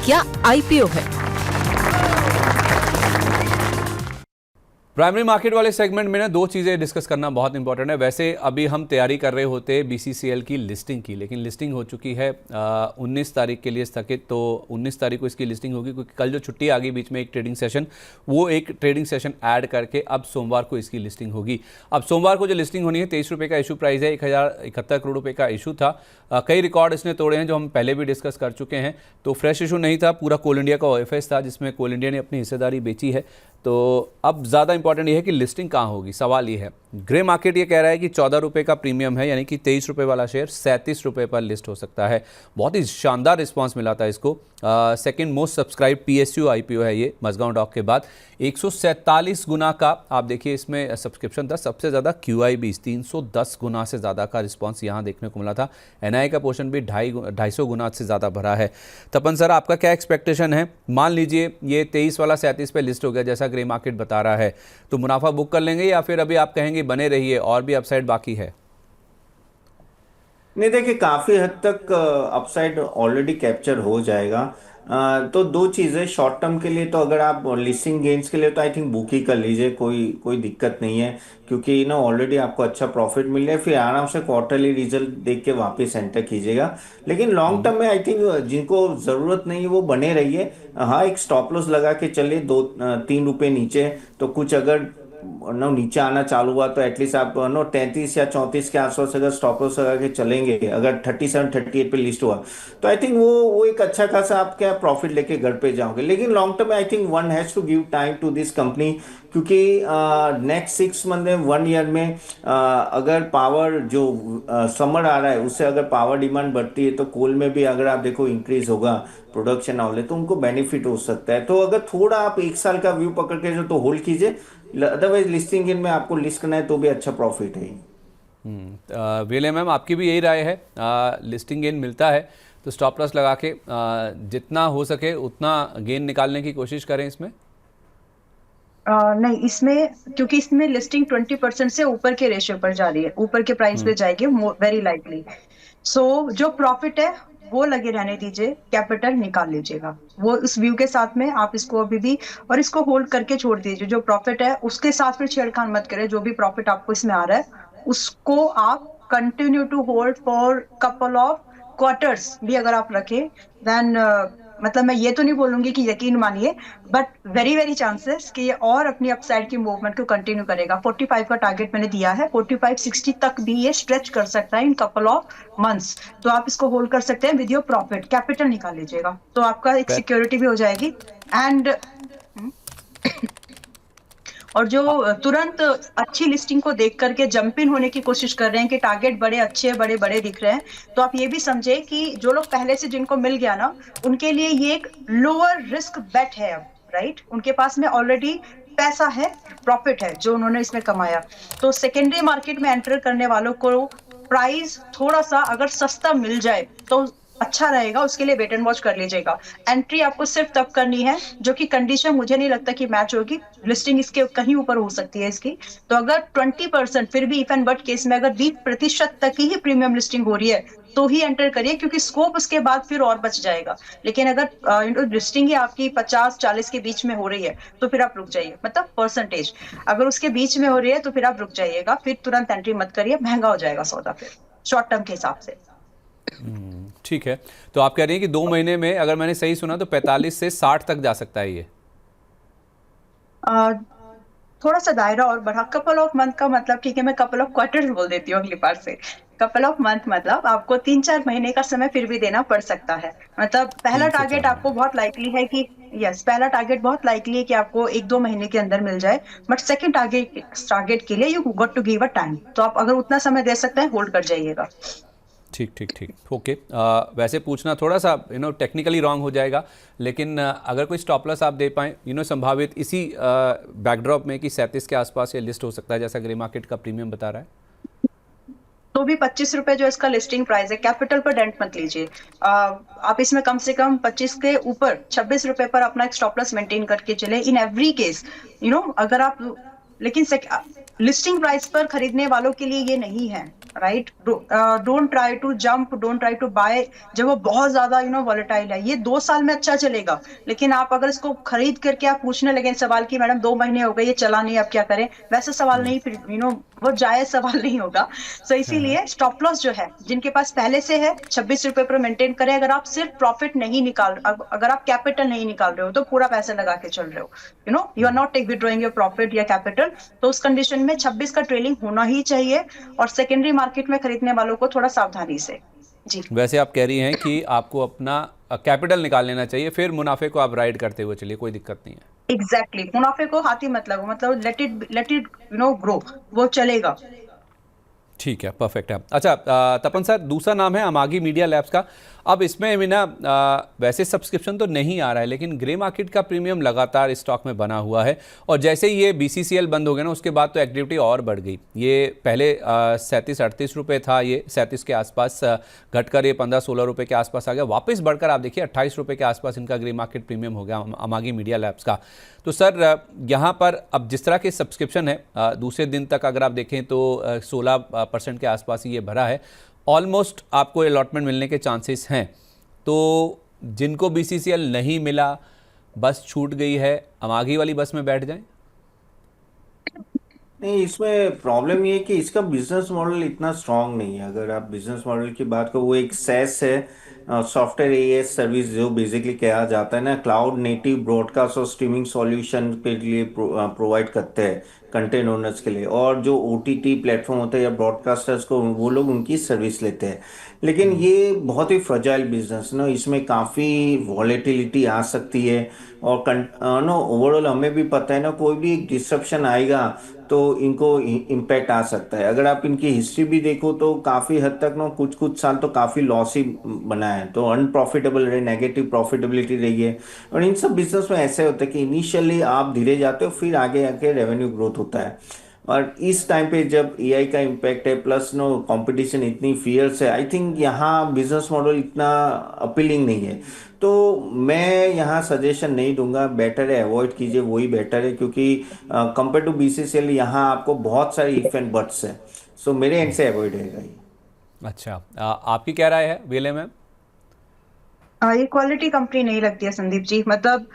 क्या आईपीओ है? Primary market वाले सेगमेंट में ना दो चीज़ें डिस्कस करना बहुत इंपॉर्टेंट है। वैसे अभी हम तैयारी कर रहे होते बीसीसीएल की लिस्टिंग की, लेकिन लिस्टिंग हो चुकी है 19 तारीख के लिए स्थगित। तो 19 तारीख को इसकी लिस्टिंग होगी, क्योंकि कल जो छुट्टी आ गई बीच में एक ट्रेडिंग सेशन, वो एक ट्रेडिंग सेशन ऐड करके अब सोमवार को इसकी लिस्टिंग होगी। अब सोमवार को जो लिस्टिंग होनी है, 23 रुपये का इशू प्राइस है, 1071 करोड़ रुपये का इशू था। कई रिकॉर्ड इसने तोड़े हैं जो हम पहले भी डिस्कस कर चुके हैं। तो फ्रेश इशू नहीं था, पूरा कोल इंडिया का ओएफएस था जिसमें कोल इंडिया ने अपनी हिस्सेदारी बेची है। तो अब ज़्यादा इंपॉर्टेंट ये है कि लिस्टिंग कहाँ होगी। सवाल ये है, ग्रे मार्केट ये कह रहा है कि 14 रुपये का प्रीमियम है, यानी कि 23 रुपये वाला शेयर 37 रुपये पर लिस्ट हो सकता है। बहुत ही शानदार रिस्पांस मिला था इसको। Second most subscribe PSU IPO है ये मज़गांव डॉक के बाद। 147 गुना का आप देखिए इसमें सब्सक्रिप्शन था। सबसे ज़्यादा QIBs 310 गुना से ज़्यादा का रिस्पांस यहाँ देखने को मिला था। NI का पोर्शन भी 250 गुना से ज़्यादा भरा है। तपन सर, आपका क्या एक्सपेक्टेशन है? मान लीजिए ये 23 वाला 37 पे लिस्ट हो गया जैसा ग्रे मार्केट बता रहा है, तो मुनाफा बुक कर लेंगे या फिर अभी आप कहेंगे बने रहिए और भी अपसाइड बाकी है? नहीं, देखिए काफी हद तक अपसाइड ऑलरेडी कैप्चर हो जाएगा। तो दो चीजें शॉर्ट टर्म के लिए, तो अगर आप लिस्टिंग गेन्स के लिए तो आई थिंक बुक ही कर लीजिए, कोई कोई दिक्कत नहीं है, क्योंकि ना ऑलरेडी आपको अच्छा प्रॉफिट मिल रहा है। फिर आराम से क्वार्टरली रिजल्ट देख के वापस एंटर कीजिएगा। लेकिन लॉन्ग टर्म में आई थिंक जिनको जरूरत नहीं है वो बने रहिए। हाँ, एक स्टॉप लॉस लगा के चलिए 2-3 रुपए नीचे। तो कुछ अगर नो नीचे आना चालू हुआ तो एटलीस्ट आप नो 33 या 34 के आसपास अगर स्टॉप लॉस लगा के चलेंगे, अगर 37-38 पे लिस्ट हुआ तो आई थिंक वो एक अच्छा खासा आप क्या प्रॉफिट लेके घर पे जाओगे। लेकिन लॉन्ग टर्म में I think one has to give time to this company, क्योंकि नेक्स्ट 6 मंथ में 1 ईयर में अगर पावर जो समर आ रहा है उससे अगर पावर डिमांड बढ़ती है तो कोल में भी अगर आप देखो इंक्रीज होगा प्रोडक्शन वाले, तो उनको बेनिफिट हो सकता है। तो अगर थोड़ा आप 1 साल का व्यू पकड़ के जो तो होल्ड कीजिए, अदरवाइज लिस्टिंग इन में आपको लिस्ट करना है तो भी अच्छा प्रॉफिट है। विले मैम, आपकी भी यही राय है? लिस्टिंग गेन मिलता है तो स्टॉप लॉस लगा के जितना हो सके उतना गेन निकालने की कोशिश करें इसमें। नहीं, इसमें क्योंकि इसमें लिस्टिंग 20% से ऊपर के रेशियो पर जा रही है, ऊपर के प्राइस पे जाएगी वेरी लाइकली। सो जो प्रॉफिट है वो लगे रहने दीजिए, कैपिटल निकाल लीजिएगा। वो उस व्यू के साथ में आप इसको अभी भी और इसको होल्ड करके छोड़ दीजिए। जो प्रॉफिट है उसके साथ फिर छेड़खानी मत करें। जो भी प्रॉफिट आपको इसमें आ रहा है उसको आप continue to hold for couple of quarters भी अगर आप रखें, देन मतलब मैं ये तो नहीं बोलूंगी कि यकीन मानिए, बट वेरी वेरी चांसेस कि ये और अपनी अपसाइड की मूवमेंट को कंटिन्यू करेगा। 45 का टारगेट मैंने दिया है, 45-60 तक भी ये स्ट्रेच कर सकता है इन कपल ऑफ मंथ्स। तो आप इसको होल्ड कर सकते हैं विद योर प्रॉफिट, कैपिटल निकाल लीजिएगा तो आपका एक सिक्योरिटी भी हो जाएगी। एंड और जो तुरंत अच्छी लिस्टिंग को देख करके जंप इन होने की कोशिश कर रहे हैं कि टारगेट बड़े अच्छे बड़े बड़े दिख रहे हैं, तो आप ये भी समझे कि जो लोग पहले से जिनको मिल गया ना, उनके लिए ये एक लोअर रिस्क बेट है अब, राइट? उनके पास में ऑलरेडी पैसा है, प्रॉफिट है जो उन्होंने इसमें कमाया। तो सेकेंडरी मार्केट में एंटर करने वालों को प्राइस थोड़ा सा अगर सस्ता मिल जाए तो अच्छा रहेगा, उसके लिए वेट एंड वॉच कर लीजिएगा। एंट्री आपको सिर्फ तब करनी है जो कि कंडीशन मुझे नहीं लगता कि मैच होगी, लिस्टिंग इसके कहीं ऊपर हो सकती है इसकी। तो अगर 20% फिर भी इफ एंड बट केस में अगर 20% तक ही प्रीमियम लिस्टिंग हो रही है तो ही एंटर करिए, क्योंकि स्कोप उसके बाद फिर और बच जाएगा। लेकिन अगर लिस्टिंग ही आपकी 50-40 के बीच में हो रही है तो फिर आप रुक जाइए, मतलब परसेंटेज अगर उसके बीच में हो रही है तो फिर आप रुक जाइएगा, फिर तुरंत एंट्री मत करिए, महंगा हो जाएगा सौदा फिर शॉर्ट टर्म के हिसाब से। ठीक है, तो आप कह रही हैं कि 2 महीने में, अगर मैंने सही सुना तो 45 से 60 तक जा सकता है ये? थोड़ा सा दायरा और बढ़ा, कपल ऑफ मंथ का मतलब, ठीक है मैं कपल ऑफ क्वार्टर्स बोल देती हूँ अगली बार से। कपल ऑफ मंथ मतलब आपको 3-4 महीने का समय फिर भी देना पड़ सकता है। मतलब पहला टारगेट आपको बहुत लाइकली है कि पहला टारगेट बहुत लाइकली है कि आपको 1-2 महीने के अंदर मिल जाए, बट सेकंड टारगेट के लिए you got to give a time. तो आप अगर उतना समय दे सकते हैं, होल्ड कर जाइएगा। ठीक ओके। वैसे पूछना थोड़ा सा टेक्निकली रॉन्ग हो जाएगा, लेकिन अगर कोई स्टॉप लॉस आप दे पाएँ संभावित इसी बैकड्रॉप में कि 37 के आसपास ये लिस्ट हो सकता है जैसा ग्रे मार्केट का प्रीमियम बता रहा है, तो भी 25 रुपए जो इसका लिस्टिंग प्राइस है, कैपिटल पर डेंट मत लीजिए। आप इसमें कम से कम 25 के ऊपर 26 रुपए पर अपना एक स्टॉप लॉस मेंटेन करके चले इन एवरी केस। अगर आप, लेकिन लिस्टिंग प्राइस पर खरीदने वालों के लिए ये नहीं है। Right? Don't try to jump, don't try to buy जब वो बहुत ज्यादा वॉलेटाइल है। ये 2 साल में अच्छा चलेगा, लेकिन आप अगर इसको खरीद करके आप पूछने लगे सवाल कि मैडम 2 महीने हो गए ये चला नहीं, अब क्या करें, वैसे सवाल नहीं, फिर वो जायज सवाल नहीं होगा। सो इसीलिए स्टॉप लॉस जो है जिनके पास पहले से है 26 रुपए पर मेंटेन करें। अगर आप सिर्फ प्रॉफिट नहीं अगर आप कैपिटल नहीं निकाल रहे हो तो पूरा पैसे लगा के चल रहे हो, you are not withdrawing your profit या कैपिटल, तो उस कंडीशन में 26 का ट्रेलिंग होना ही चाहिए। और सेकेंडरी मार्केट में खरीदने वालों को थोड़ा सावधानी से। जी, वैसे आप कह रही हैं कि आपको अपना कैपिटल निकाल लेना चाहिए, फिर मुनाफे को आप राइड करते हुए चलिए, कोई दिक्कत नहीं है। एग्जैक्टली, मुनाफे को हाथी मत लगाओ, मतलब लेट इट ग्रो, वो चलेगा। ठीक है, परफेक्ट है। अच्छा तपन सर, दूसरा नाम है अमागी मीडिया लैब्स का। अब इसमें भी ना वैसे सब्सक्रिप्शन तो नहीं आ रहा है, लेकिन ग्रे मार्केट का प्रीमियम लगातार स्टॉक में बना हुआ है, और जैसे ही ये BCCL बंद हो गया ना, उसके बाद तो एक्टिविटी और बढ़ गई। ये पहले 37-38 रुपये था, ये 37 के आसपास घटकर ये 15-16 रुपये के आसपास आ गया, वापस बढ़कर आप देखिए 28 रुपये के आसपास इनका ग्रे मार्केट प्रीमियम हो गया अमागी मीडिया लैब्स का। तो सर यहाँ पर अब जिस तरह के सब्सक्रिप्शन है, दूसरे दिन तक अगर आप देखें तो 16% के आसपास ही ये भरा है, ऑलमोस्ट आपको अलॉटमेंट मिलने के चांसेस हैं। तो जिनको BCCL नहीं मिला, बस छूट गई है, अमागी वाली बस में बैठ जाएं? नहीं, इसमें प्रॉब्लम ये है कि इसका बिजनेस मॉडल इतना स्ट्रांग नहीं है। अगर आप बिजनेस मॉडल की बात करो, वो एक SaaS है, सॉफ्टवेयर एएस सर्विस, जो बेसिकली कहा जाता है ना, क्लाउड नेटिव ब्रॉडकास्ट और स्ट्रीमिंग सॉल्यूशन के लिए प्रोवाइड करते हैं कंटेंट ओनर्स के लिए, और जो OTT प्लेटफॉर्म होते हैं या ब्रॉडकास्टर्स को, वो लोग उनकी सर्विस लेते हैं। लेकिन ये बहुत ही फ्रजाइल बिजनेस ना, इसमें काफ़ी वॉलेटिलिटी आ सकती है, और नो ओवरऑल हमें भी पता है ना, कोई भी डिसरप्शन आएगा तो इनको इम्पैक्ट आ सकता है। अगर आप इनकी हिस्ट्री भी देखो तो काफ़ी हद तक ना, कुछ कुछ साल तो काफ़ी लॉस ही बना है, तो अनप्रॉफिटेबल रहे, नेगेटिव प्रॉफिटेबिलिटी रही है। और इन सब बिजनेस में ऐसे होता है कि इनिशियली आप धीरे जाते हो, फिर आगे आके रेवेन्यू ग्रोथ होता है। और इस टाइम पे जब AI का इम्पैक्ट है, प्लस नो कंपटीशन इतनी फियर्स है, आई थिंक यहाँ बिजनेस मॉडल इतना अपीलिंग नहीं है। तो मैं यहाँ सजेशन नहीं दूंगा, बेटर है अवॉइड कीजिए, वही बेटर है, क्योंकि कंपेयर टू BCCL यहाँ आपको बहुत सारी इफ एंड बट्स है। सो मेरे एंड से अवॉइड रहेगा ये। अच्छा, आपकी क्या राय है वीएलए मैम? ये क्वालिटी कंपनी नहीं लगती है संदीप जी। मतलब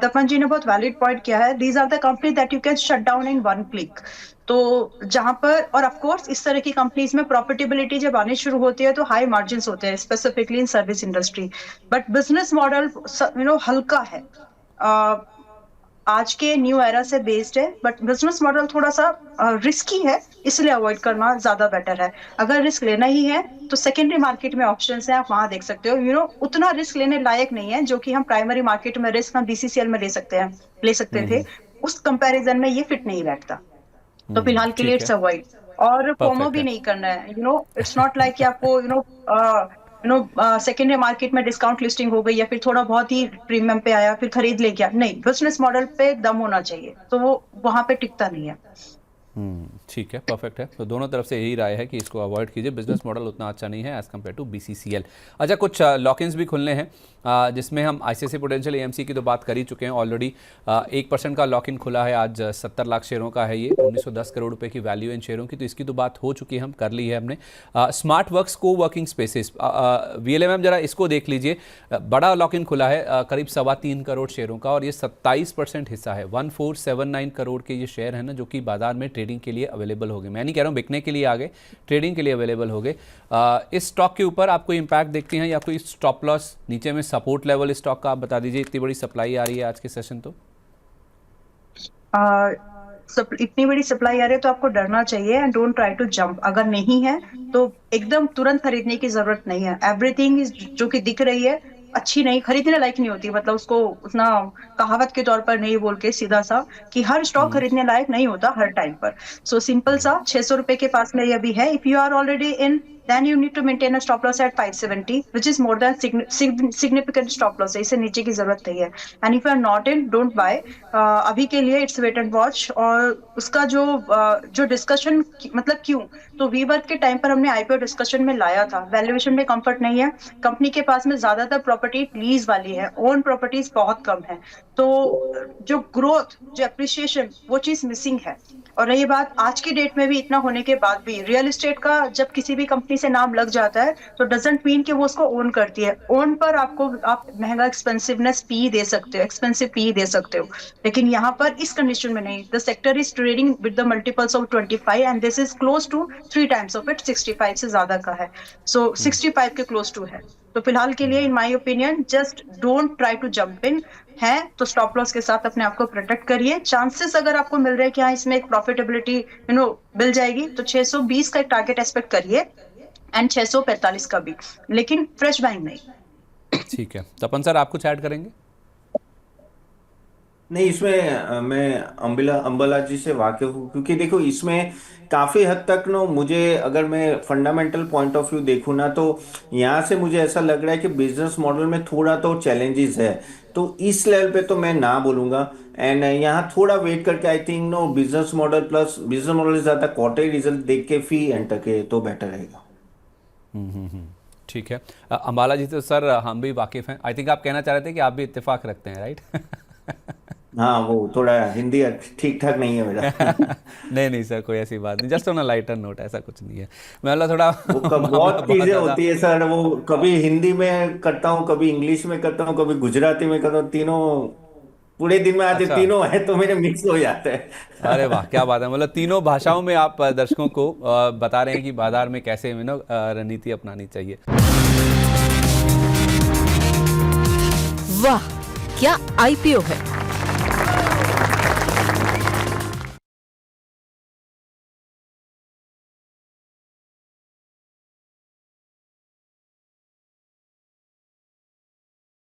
तपन जी ने बहुत वैलिड पॉइंट किया है, these are the company that you can shut down in 1 click. तो जहां पर, और ऑफ कोर्स इस तरह की कंपनीज में प्रॉफिटेबिलिटी जब आनी शुरू होती है तो हाई मार्जिन होते हैं, specifically in service industry. But business model हल्का है, आज के न्यू एरा से बेस्ड है, बट बिजनेस मॉडल थोड़ा सा रिस्की है, इसलिए अवॉइड करना ज्यादा बेटर है। अगर रिस्क लेना ही है तो सेकेंडरी मार्केट में ऑप्शंस हैं, आप वहां देख सकते हो। उतना रिस्क लेने लायक नहीं है जो कि हम प्राइमरी मार्केट में रिस्क हम BCCL में ले सकते थे, उस कंपैरिजन में ये फिट नहीं बैठता। तो फिलहाल के लिए ठीक इट्स है, अवॉइड, और फोमो परफेक्ट भी है। नहीं करना है। इट्स नॉट लाइक कि आपको सेकेंडरी मार्केट में डिस्काउंट लिस्टिंग हो गई या फिर थोड़ा बहुत ही प्रीमियम पे आया फिर खरीद ले गया, नहीं, बिजनेस मॉडल पे दम होना चाहिए, तो वो वहां पे टिकता नहीं है। ठीक है, परफेक्ट है। तो दोनों तरफ से यही राय है कि इसको अवॉइड कीजिए, बिजनेस मॉडल उतना अच्छा नहीं है एज़ कम्पेयर टू BCCL। अच्छा, कुछ लॉक-इन्स भी खुलने हैं, जिसमें हम ICICI पोटेंशियल AMC की तो बात कर ही चुके हैं ऑलरेडी। 1% का लॉक इन खुला है आज, 70 लाख शेयरों का है ये, 1910 करोड़ रुपए की वैल्यू इन शेयरों की, तो इसकी तो बात हो चुकी है, हम कर ली है हमने। स्मार्ट वर्क्स को वर्किंग स्पेसिस, VLA मैम जरा इसको देख लीजिए, बड़ा लॉक इन खुला है, करीब 3.25 करोड़ शेयरों का, और ये 27% हिस्सा है, 1479 करोड़ के ये शेयर है ना, जो कि बाजार में ट्रेडिंग के लिए अवेलेबल हो गए। मैं नहीं कह रहा हूँ बिकने के लिए आ गए, ट्रेडिंग के लिए अवेलेबल हो गए। इस स्टॉक के ऊपर आप कोई इंपैक्ट देखते हैं या कोई स्टॉप लॉस, नीचे में सपोर्ट लेवल स्टॉक का आप बता दीजिए, इतनी बड़ी सप्लाई आ रही है आज के सेशन तो। इतनी बड़ी सप्लाई आ रही है तो आपको डरना चाहिए, and don't try to jump. अगर नहीं है तो एकदम तुरंत खरीदने की जरूरत नहीं है। एवरीथिंग जो कि दिख रही है अच्छी नहीं, खरीदने लायक नहीं होती, मतलब उसको उतना कहावत के तौर पर नहीं बोल के सीधा सा कि हर स्टॉक खरीदने लायक नहीं होता हर टाइम पर। सो सिंपल सा 600 रुपए के पास में ये अभी है। If you are already in then you need to maintain a stop loss at 570, which is more than significant stop loss है, इसे नीचे की जरूरत नहीं है. And if you are not in, don't buy. अभी के लिए it's wait and watch. और उसका जो डिस्कशन मतलब क्यों, तो वीवर्क के टाइम पर हमने आईपीओ डिस्कशन में लाया था. वैल्यूएशन में कंफर्ट नहीं है, कंपनी के पास में ज्यादातर प्रॉपर्टी लीज वाली है, ओन प्रॉपर्टीज बहुत कम है, तो जो ग्रोथ, जो एप्रिसिएशन, वो चीज मिसिंग है. और रही बात आज की डेट में भी इतना होने के बाद भी रियल एस्टेट का जब किसी भी कंपनी से नाम लग जाता है तो डजंट मीन कि वो उसको ओन करती है. ओन पर आप महंगा एक्सपेंसिवनेस पी दे सकते हो, एक्सपेंसिव पी दे सकते हो, लेकिन यहाँ पर इस कंडीशन में नहीं. The sector is trading with the multiples of 25 and this is close to 3 times of it. 65 से ज्यादा का है, सो 65 के क्लोज टू है. तो फिलहाल के लिए in my opinion just don't try to jump in. है तो स्टॉप लॉस के साथ अपने आप को प्रोटेक्ट करिए. चांसेस अगर आपको मिल रहे हैं कि हाँ इसमें एक प्रॉफिटेबिलिटी मिल जाएगी, तो 620 का एक टारगेट एक्सपेक्ट करिए एंड 645 का भी, लेकिन फ्रेश बाइंग नहीं. ठीक है, तपन सर आप कुछ ऐड करेंगे? नहीं, इसमें मैं अंबला जी से वाकिफ हूँ, क्योंकि देखो इसमें काफी हद तक मुझे, अगर मैं फंडामेंटल पॉइंट ऑफ व्यू देखूँ ना, तो यहाँ से मुझे ऐसा लग रहा है कि बिजनेस मॉडल में थोड़ा तो चैलेंजेस है. तो इस लेवल पे तो मैं ना बोलूंगा, एंड यहाँ थोड़ा वेट करके आई थिंक बिजनेस मॉडल ज्यादा क्वार्टरली रिजल्ट देख के फी एंटर के तो बेटर रहेगा. ठीक है. अंबाला जी तो सर हम भी वाकिफ हैं. आई थिंक आप कहना चाह रहे थे कि आप भी इत्तेफाक रखते हैं, राइट? हाँ, वो थोड़ा हिंदी ठीक ठाक नहीं है मेरा. नहीं सर, कोई ऐसी बात नहीं, just on a lighter note, ऐसा कुछ नहीं है. मैं थोड़ा बहुत चीजें होती है सर, वो कभी हिंदी में करता हूँ, कभी इंग्लिश में करता हूँ, कभी गुजराती में करता हूँ, तीनों पूरे दिन में आज अच्छा. तीनों है तो मेरे मिक्स हो जाते हैं. अरे वाह, क्या बात है. मतलब तीनों भाषाओं में आप दर्शकों को बता रहे हैं कि बाजार में कैसे रणनीति अपनानी चाहिए. वाह, क्या आईपीओ है.